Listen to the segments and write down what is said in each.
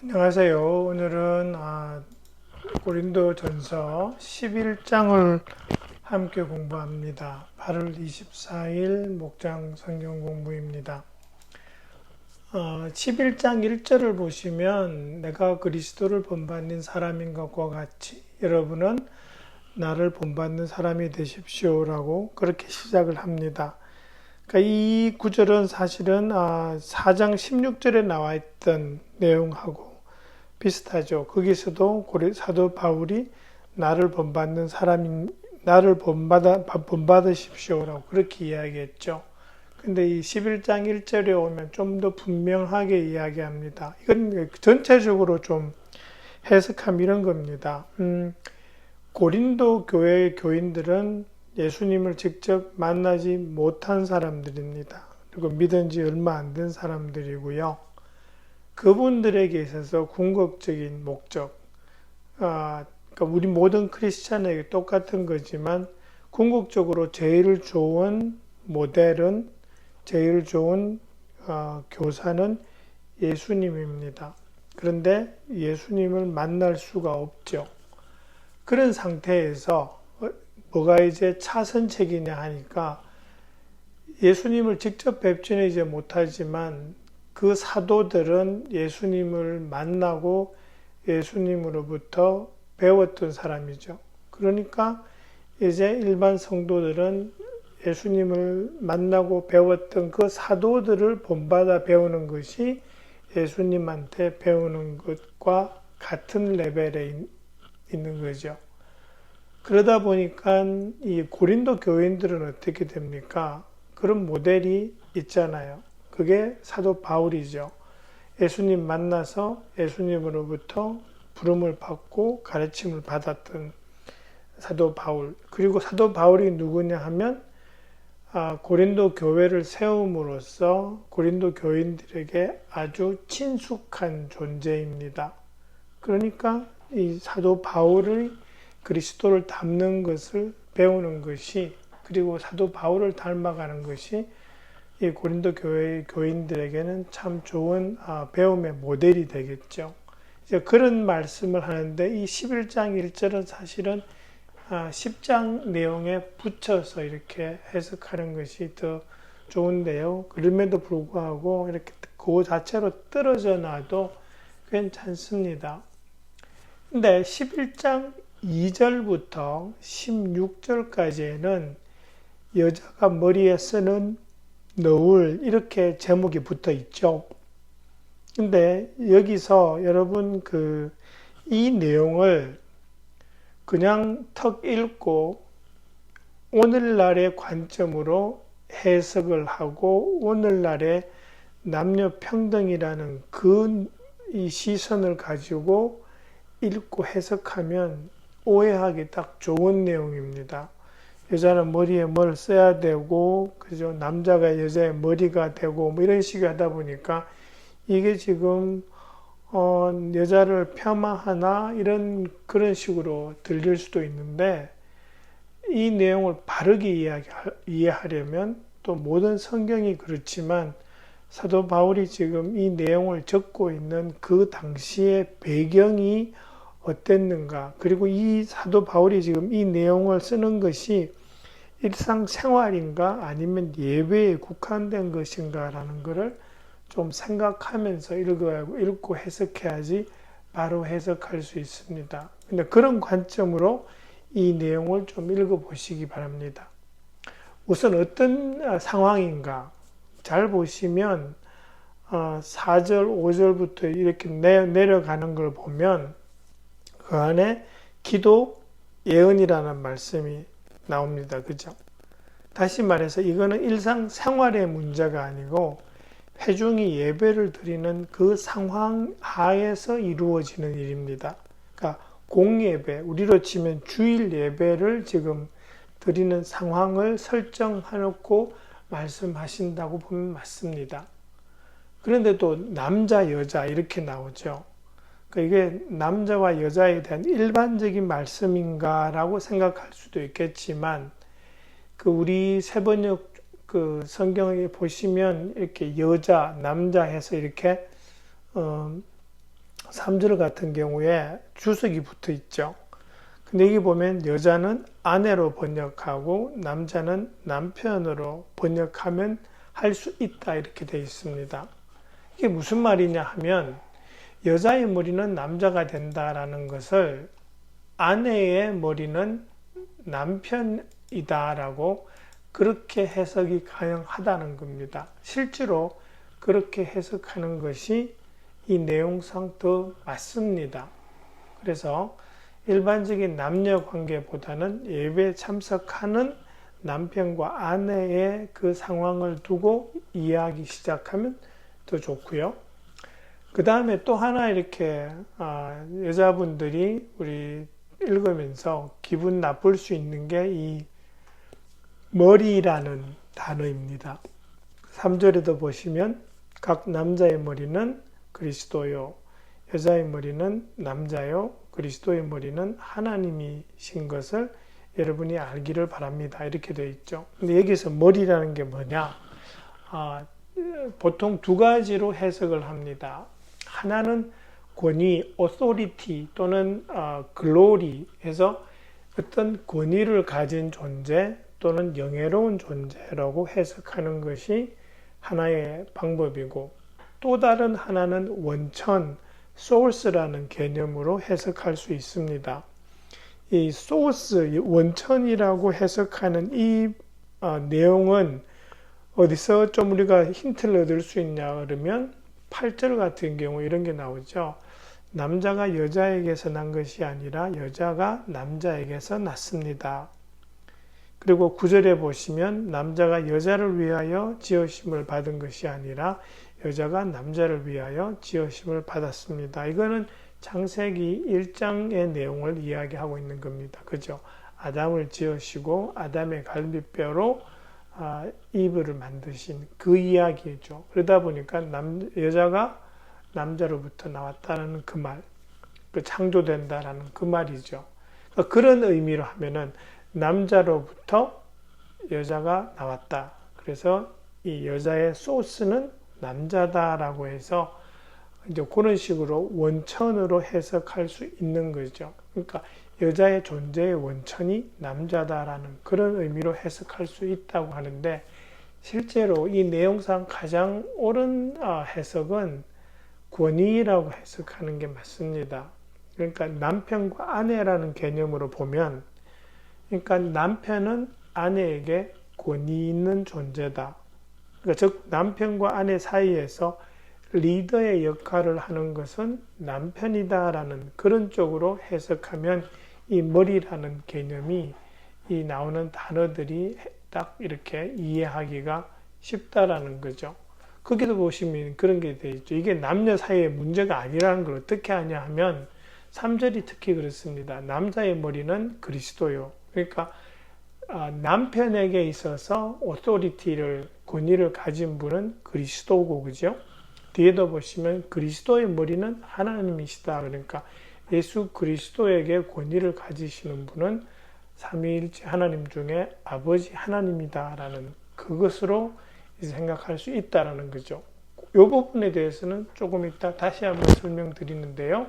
안녕하세요. 오늘은 고린도전서 11장을 함께 공부합니다. 8월 24일 목장 성경 공부입니다. 11장 1절을 보시면 내가 그리스도를 본받는 사람인 것과 같이 여러분은 나를 본받는 사람이 되십시오라고 그렇게 시작을 합니다. 그러니까 이 구절은 사실은 4장 16절에 나와 있던 내용하고 비슷하죠. 거기서도 사도 바울이 나를 본받으십시오라고 그렇게 이야기했죠. 근데 이 11장 1절에 오면 좀 더 분명하게 이야기합니다. 이건 전체적으로 좀 해석하면 이런 겁니다. 고린도 교회의 교인들은 예수님을 직접 만나지 못한 사람들입니다. 그리고 믿은 지 얼마 안 된 사람들이고요. 그분들에게 있어서 궁극적인 목적, 그러니까 우리 모든 크리스찬에게 똑같은 거지만 궁극적으로 제일 좋은 모델은, 제일 좋은 교사는 예수님입니다. 그런데 예수님을 만날 수가 없죠. 그런 상태에서 뭐가 이제 차선책이냐 하니까 예수님을 직접 뵙지는 이제 못하지만 그 사도들은 예수님을 만나고 예수님으로부터 배웠던 사람이죠. 그러니까 이제 일반 성도들은 예수님을 만나고 배웠던 그 사도들을 본받아 배우는 것이 예수님한테 배우는 것과 같은 레벨에 있는 거죠. 그러다 보니까 이 고린도 교인들은 어떻게 됩니까? 그런 모델이 있잖아요. 그게 사도 바울이죠. 예수님 만나서 예수님으로부터 부름을 받고 가르침을 받았던 사도 바울. 그리고 사도 바울이 누구냐 하면 고린도 교회를 세움으로써 고린도 교인들에게 아주 친숙한 존재입니다. 그러니까 이 사도 바울의 그리스도를 닮는 것을 배우는 것이, 그리고 사도 바울을 닮아가는 것이 이 고린도 교회의 교인들에게는 참 좋은 배움의 모델이 되겠죠. 이제 그런 말씀을 하는데 이 11장 1절은 사실은 10장 내용에 붙여서 이렇게 해석하는 것이 더 좋은데요. 그럼에도 불구하고 이렇게 그 자체로 떨어져 놔도 괜찮습니다. 근데 11장 2절부터 16절까지에는 여자가 머리에 쓰는 너울, 이렇게 제목이 붙어 있죠. 근데 여기서 여러분 이 내용을 그냥 턱 읽고 오늘날의 관점으로 해석을 하고 오늘날의 남녀 평등이라는 이 시선을 가지고 읽고 해석하면 오해하기 딱 좋은 내용입니다. 여자는 머리에 뭘 써야 되고, 그죠? 남자가 여자의 머리가 되고, 뭐 이런 식으로 하다 보니까 이게 지금, 여자를 폄하하나? 그런 식으로 들릴 수도 있는데, 이 내용을 바르게 이해하려면 또 모든 성경이 그렇지만 사도 바울이 지금 이 내용을 적고 있는 그 당시의 배경이 어땠는가, 그리고 이 사도 바울이 지금 이 내용을 쓰는 것이 일상생활인가 아니면 예배에 국한된 것인가 라는 것을 좀 생각하면서 읽고 해석해야지 바로 해석할 수 있습니다. 근데 그런 관점으로 이 내용을 좀 읽어보시기 바랍니다. 우선 어떤 상황인가 잘 보시면 4절, 5절부터 이렇게 내려가는 걸 보면 그 안에 기도, 예언이라는 말씀이 나옵니다. 그죠? 다시 말해서 이거는 일상생활의 문제가 아니고 회중이 예배를 드리는 그 상황 하에서 이루어지는 일입니다. 그러니까 공예배, 우리로 치면 주일 예배를 지금 드리는 상황을 설정해놓고 말씀하신다고 보면 맞습니다. 그런데 또 남자, 여자 이렇게 나오죠. 그러니까 이게 남자와 여자에 대한 일반적인 말씀인가라고 생각할 수도 있겠지만 우리 세번역 성경에 보시면 이렇게 여자, 남자 해서 이렇게 3절 같은 경우에 주석이 붙어 있죠. 근데 여기 보면 여자는 아내로 번역하고 남자는 남편으로 번역하면 할 수 있다 이렇게 되어 있습니다. 이게 무슨 말이냐 하면 여자의 머리는 남자가 된다라는 것을 아내의 머리는 남편이다라고 그렇게 해석이 가능하다는 겁니다. 실제로 그렇게 해석하는 것이 이 내용상 더 맞습니다. 그래서 일반적인 남녀 관계보다는 예배에 참석하는 남편과 아내의 그 상황을 두고 이해하기 시작하면 더 좋고요. 그 다음에 또 하나 이렇게 여자분들이 우리 읽으면서 기분 나쁠 수 있는 게 이 머리라는 단어입니다. 3절에도 보시면 각 남자의 머리는 그리스도요, 여자의 머리는 남자요, 그리스도의 머리는 하나님이신 것을 여러분이 알기를 바랍니다. 이렇게 되어 있죠. 근데 여기서 머리라는 게 뭐냐? 보통 두 가지로 해석을 합니다. 하나는 권위, authority 또는 glory 해서 어떤 권위를 가진 존재 또는 영예로운 존재라고 해석하는 것이 하나의 방법이고, 또 다른 하나는 원천, source라는 개념으로 해석할 수 있습니다. 이 source, 원천이라고 해석하는 이 내용은 어디서 좀 우리가 힌트를 얻을 수 있냐 그러면 8절 같은 경우 이런 게 나오죠. 남자가 여자에게서 난 것이 아니라 여자가 남자에게서 났습니다. 그리고 9절에 보시면 남자가 여자를 위하여 지으심을 받은 것이 아니라 여자가 남자를 위하여 지으심을 받았습니다. 이거는 창세기 1장의 내용을 이야기하고 있는 겁니다. 그죠? 아담을 지으시고 아담의 갈비뼈로 이브를 만드신 그 이야기죠. 그러다 보니까 여자가 남자로부터 나왔다는 그 말, 그 창조된다라는 그 말이죠. 그러니까 그런 의미로 하면은 남자로부터 여자가 나왔다. 그래서 이 여자의 소스는 남자다라고 해서 이제 그런 식으로 원천으로 해석할 수 있는 거죠. 그러니까 여자의 존재의 원천이 남자다라는 그런 의미로 해석할 수 있다고 하는데, 실제로 이 내용상 가장 옳은 해석은 권위라고 해석하는 게 맞습니다. 그러니까 남편과 아내라는 개념으로 보면, 그러니까 남편은 아내에게 권위 있는 존재다. 그러니까 즉 남편과 아내 사이에서 리더의 역할을 하는 것은 남편이다라는 그런 쪽으로 해석하면 이 머리라는 개념이 이 나오는 단어들이 딱 이렇게 이해하기가 쉽다라는 거죠. 거기도 보시면 그런 게 되어 있죠. 이게 남녀 사이의 문제가 아니라는 걸 어떻게 하냐 하면 3절이 특히 그렇습니다. 남자의 머리는 그리스도요. 그러니까 남편에게 있어서 오토리티를, 권위를 가진 분은 그리스도고, 그죠? 뒤에도 보시면 그리스도의 머리는 하나님이시다. 그러니까 예수 그리스도에게 권위를 가지시는 분은 삼위일체 하나님 중에 아버지 하나님이다라는 그것으로 생각할 수 있다라는 거죠. 이 부분에 대해서는 조금 이따 다시 한번 설명드리는데요.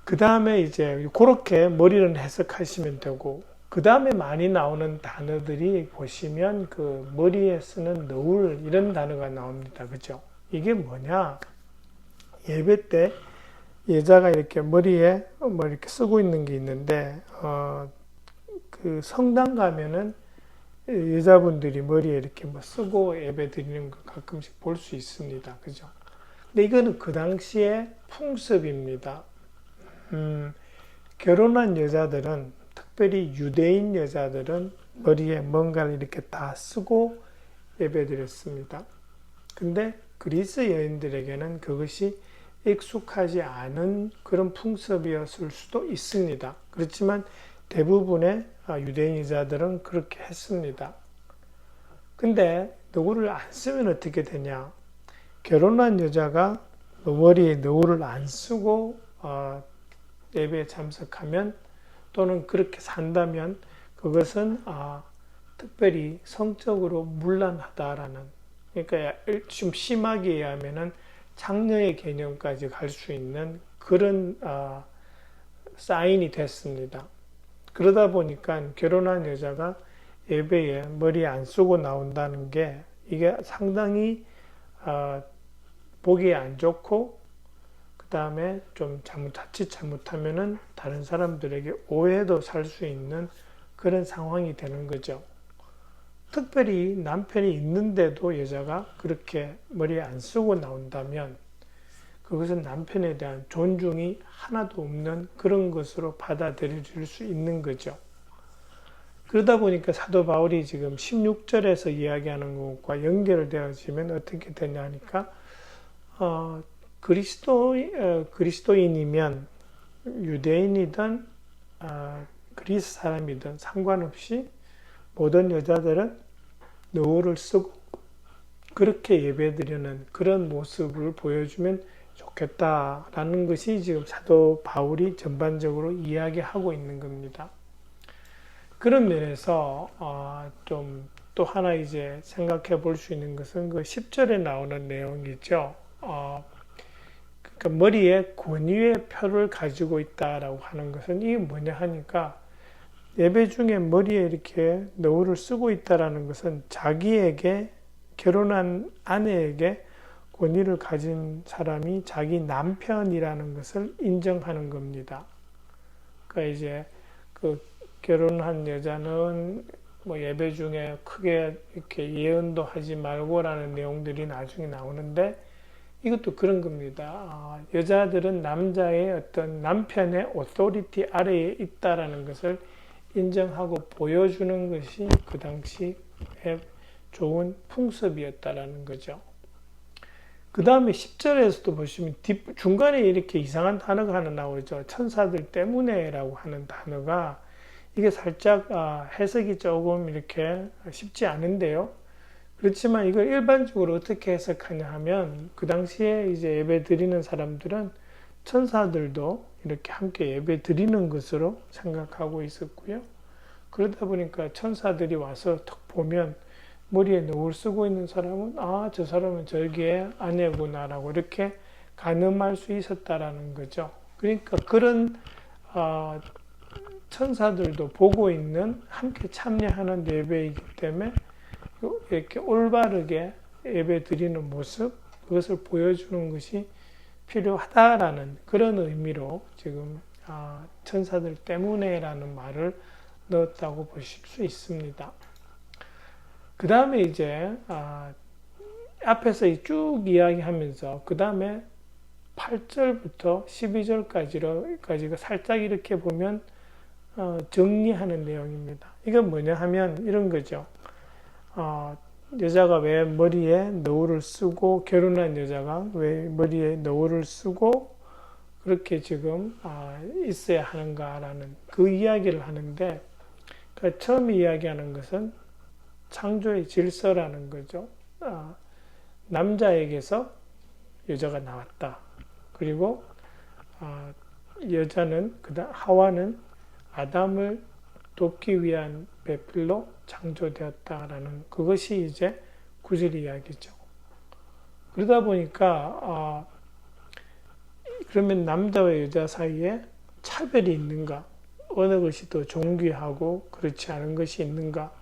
그 다음에 이제 그렇게 머리를 해석하시면 되고, 그 다음에 많이 나오는 단어들이 보시면 그 머리에 쓰는 너울 이런 단어가 나옵니다. 그죠? 이게 뭐냐? 예배 때 여자가 이렇게 머리에 뭐 이렇게 쓰고 있는 게 있는데, 그 성당 가면은 여자분들이 머리에 이렇게 뭐 쓰고 예배 드리는 거 가끔씩 볼 수 있습니다. 그죠? 근데 이거는 그 당시의 풍습입니다. 결혼한 여자들은, 특별히 유대인 여자들은 머리에 뭔가를 이렇게 다 쓰고 예배 드렸습니다. 근데 그리스 여인들에게는 그것이 익숙하지 않은 그런 풍습이었을 수도 있습니다. 그렇지만 대부분의 유대인 여자들은 그렇게 했습니다. 근데 너울을 안 쓰면 어떻게 되냐? 결혼한 여자가 머리에 너울을 안 쓰고 예배에 참석하면, 또는 그렇게 산다면 그것은 특별히 성적으로 문란하다라는, 그러니까 좀 심하게 얘기하면은 장녀의 개념까지 갈 수 있는 그런 사인이 됐습니다. 그러다 보니까 결혼한 여자가 예배에 머리 안 쓰고 나온다는 게 이게 상당히 보기 안 좋고, 그 다음에 좀 자칫 잘못하면은 다른 사람들에게 오해도 살 수 있는 그런 상황이 되는 거죠. 특별히 남편이 있는데도 여자가 그렇게 머리 안 쓰고 나온다면 그것은 남편에 대한 존중이 하나도 없는 그런 것으로 받아들여질 수 있는 거죠. 그러다 보니까 사도 바울이 지금 16절에서 이야기하는 것과 연결되어지면 어떻게 되냐 하니까 그리스도인이면 유대인이든 그리스 사람이든 상관없이 모든 여자들은 너울을 쓰고 그렇게 예배드리는 그런 모습을 보여주면 좋겠다라는 것이 지금 사도 바울이 전반적으로 이야기하고 있는 겁니다. 그런 면에서 좀 또 하나 이제 생각해 볼 수 있는 것은 그 10절에 나오는 내용이죠. 그러니까 머리에 권위의 표를 가지고 있다라고 하는 것은 이게 뭐냐 하니까 예배 중에 머리에 이렇게 너울을 쓰고 있다라는 것은 자기에게 결혼한 아내에게 권위를 가진 사람이 자기 남편이라는 것을 인정하는 겁니다. 그러니까 이제 그 결혼한 여자는 뭐 예배 중에 크게 이렇게 예언도 하지 말고라는 내용들이 나중에 나오는데 이것도 그런 겁니다. 여자들은 남자의 어떤 남편의 오토리티 아래에 있다라는 것을 인정하고 보여주는 것이 그 당시에 좋은 풍습이었다라는 거죠. 그 다음에 10절에서도 보시면 중간에 이렇게 이상한 단어가 하나 나오죠. 천사들 때문에라고 하는 단어가 이게 살짝 해석이 조금 이렇게 쉽지 않은데요. 그렇지만 이걸 일반적으로 어떻게 해석하냐 하면 그 당시에 이제 예배 드리는 사람들은 천사들도 이렇게 함께 예배 드리는 것으로 생각하고 있었고요. 그러다 보니까 천사들이 와서 턱 보면 머리에 너울 쓰고 있는 사람은 저 사람은 저기의 아내구나라고 이렇게 가늠할 수 있었다라는 거죠. 그러니까 그런 천사들도 보고 있는 함께 참여하는 예배이기 때문에 이렇게 올바르게 예배 드리는 모습, 그것을 보여주는 것이 필요하다라는 그런 의미로 지금 천사들 때문에라는 말을 넣었다고 보실 수 있습니다. 그 다음에 이제 앞에서 쭉 이야기하면서 그 다음에 8절부터 12절까지가 살짝 이렇게 보면 정리하는 내용입니다. 이건 뭐냐 하면 이런 거죠. 여자가 왜 머리에 너울을 쓰고 결혼한 여자가 왜 머리에 너울을 쓰고 그렇게 지금 있어야 하는가라는 그 이야기를 하는데 그러니까 처음 이야기하는 것은 창조의 질서라는 거죠. 남자에게서 여자가 나왔다. 그리고 여자는 하와는 아담을 돕기 위한 배필로 창조되었다라는 그것이 이제 구절 이야기죠. 그러다 보니까 그러면 남자와 여자 사이에 차별이 있는가? 어느 것이 더 존귀하고 그렇지 않은 것이 있는가?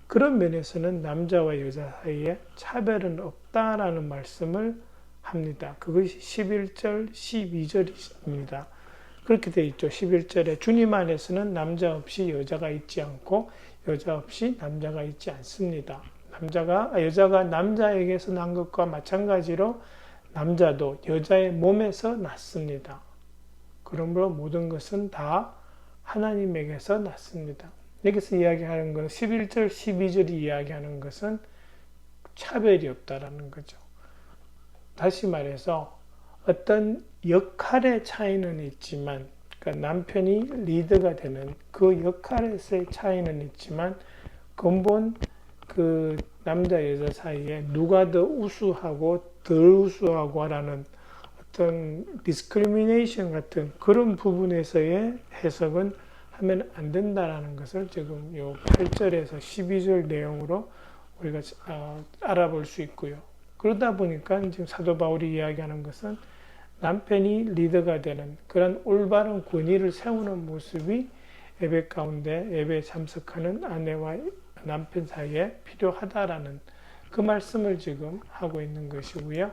그런 면에서는 남자와 여자 사이에 차별은 없다라는 말씀을 합니다. 그것이 11절, 12절입니다. 그렇게 되어 있죠. 11절에 주님 안에서는 남자 없이 여자가 있지 않고 여자 없이 남자가 있지 않습니다. 여자가 남자에게서 난 것과 마찬가지로 남자도 여자의 몸에서 났습니다. 그러므로 모든 것은 다 하나님에게서 났습니다. 여기서 이야기하는 것은 11절, 12절이 이야기하는 것은 차별이 없다라는 거죠. 다시 말해서 어떤 역할의 차이는 있지만, 그러니까 남편이 리더가 되는 그 역할에서의 차이는 있지만 근본 그 남자 여자 사이에 누가 더 우수하고 덜 우수하고 하라는 어떤 디스크리미네이션 같은 그런 부분에서의 해석은 하면 안 된다라는 것을 지금 요 8절에서 12절 내용으로 우리가 알아볼 수 있고요. 그러다 보니까 지금 사도 바울이 이야기하는 것은 남편이 리더가 되는 그런 올바른 권위를 세우는 모습이 예배 가운데 예배에 참석하는 아내와 남편 사이에 필요하다라는 그 말씀을 지금 하고 있는 것이고요.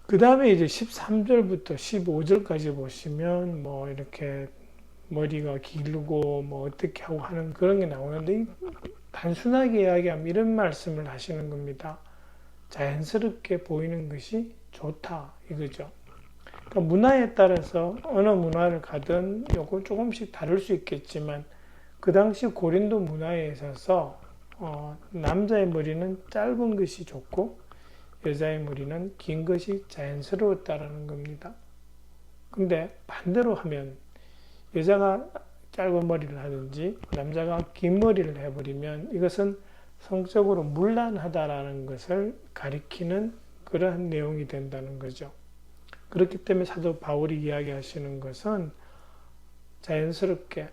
그 다음에 이제 13절부터 15절까지 보시면 뭐 이렇게 머리가 길고 뭐 어떻게 하고 하는 그런 게 나오는데 단순하게 이야기하면 이런 말씀을 하시는 겁니다. 자연스럽게 보이는 것이 좋다 이거죠. 그러니까 문화에 따라서 어느 문화를 가든 요거 조금씩 다를 수 있겠지만 그 당시 고린도 문화에 있어서 남자의 머리는 짧은 것이 좋고 여자의 머리는 긴 것이 자연스러웠다라는 겁니다. 근데 반대로 하면 여자가 짧은 머리를 하든지 남자가 긴 머리를 해버리면 이것은 성적으로 문란하다라는 것을 가리키는 그러한 내용이 된다는 거죠. 그렇기 때문에 사도 바울이 이야기하시는 것은 자연스럽게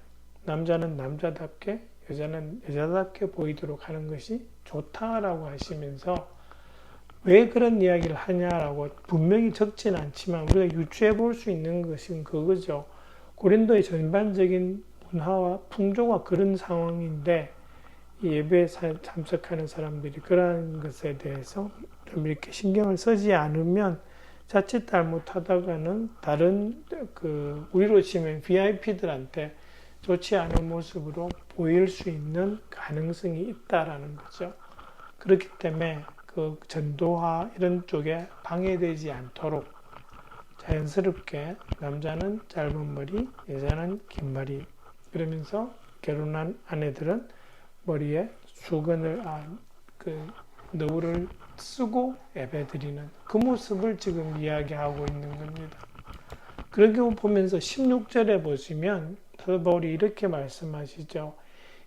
남자는 남자답게 여자는 여자답게 보이도록 하는 것이 좋다라고 하시면서 왜 그런 이야기를 하냐라고 분명히 적지는 않지만 우리가 유추해 볼 수 있는 것은 그거죠. 고린도의 전반적인 문화와 풍조가 그런 상황인데 예배에 참석하는 사람들이 그러한 것에 대해서 좀 이렇게 신경을 쓰지 않으면 자칫 잘못하다가는 다른 우리로 치면 VIP들한테 좋지 않은 모습으로 보일 수 있는 가능성이 있다라는 거죠. 그렇기 때문에 그 전도와 이런 쪽에 방해되지 않도록 자연스럽게 남자는 짧은 머리, 여자는 긴 머리 그러면서 결혼한 아내들은 머리에 수건을 너울을 쓰고 예배드리는 그 모습을 지금 이야기하고 있는 겁니다. 그렇게 보면서 16절에 보시면 사도 바울이 이렇게 말씀하시죠.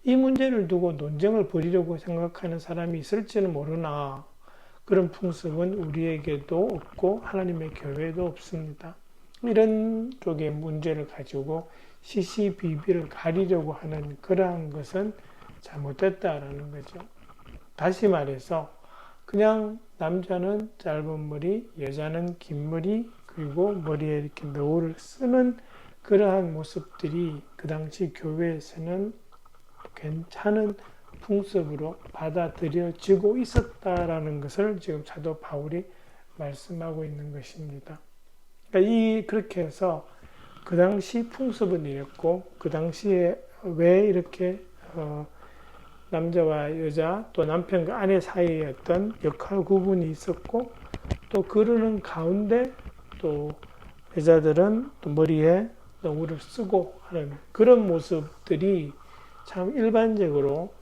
이 문제를 두고 논쟁을 벌이려고 생각하는 사람이 있을지는 모르나 그런 풍습은 우리에게도 없고 하나님의 교회에도 없습니다. 이런 쪽의 문제를 가지고 시시비비를 가리려고 하는 그러한 것은 잘못됐다라는 거죠. 다시 말해서 그냥 남자는 짧은 머리, 여자는 긴 머리, 그리고 머리에 이렇게 너울을 쓰는 그러한 모습들이 그 당시 교회에서는 괜찮은 풍습으로 받아들여지고 있었다라는 것을 지금 사도 바울이 말씀하고 있는 것입니다. 그러니까 그렇게 해서 그 당시 풍습은 이랬고 그 당시에 왜 이렇게 남자와 여자 또 남편과 아내 사이에 어떤 역할 구분이 있었고 또 그러는 가운데 또 여자들은 또 머리에 너울을 쓰고 하는 그런 모습들이 참 일반적으로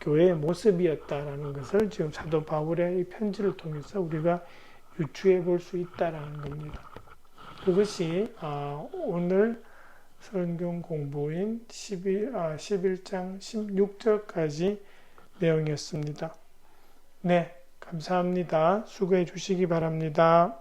교회의 모습이었다라는 것을 지금 사도 바울의 이 편지를 통해서 우리가 유추해 볼 수 있다라는 겁니다. 그것이 오늘 성경 공부인 11장 16절까지 내용이었습니다. 네, 감사합니다. 수고해 주시기 바랍니다.